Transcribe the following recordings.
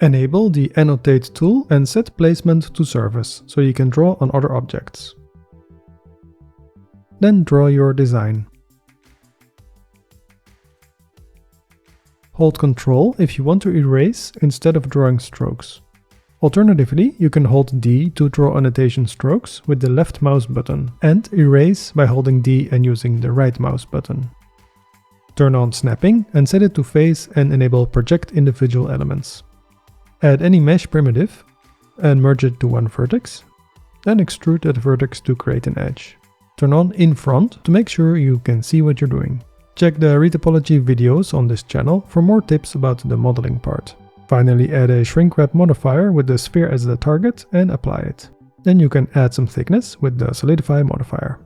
Enable the Annotate tool and set placement to surface, so you can draw on other objects. Then draw your design. Hold Ctrl if you want to erase instead of drawing strokes. Alternatively, you can hold D to draw annotation strokes with the left mouse button and erase by holding D and using the right mouse button. Turn on snapping and set it to face and enable project individual elements. Add any mesh primitive and merge it to one vertex, then extrude that vertex to create an edge. Turn on in front to make sure you can see what you're doing. Check the retopology videos on this channel for more tips about the modeling part. Finally, add a shrink wrap modifier with the sphere as the target and apply it. Then you can add some thickness with the solidify modifier.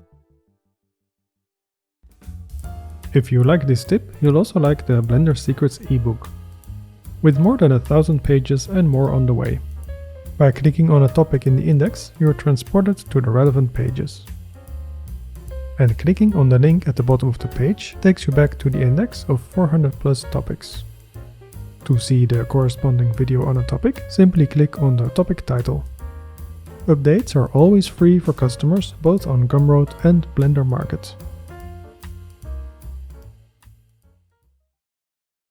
If you like this tip, you'll also like the Blender Secrets ebook, with more than 1,000 pages and more on the way. By clicking on a topic in the index, you are transported to the relevant pages. And clicking on the link at the bottom of the page takes you back to the index of 400 plus topics. To see the corresponding video on a topic, simply click on the topic title. Updates are always free for customers both on Gumroad and Blender Market.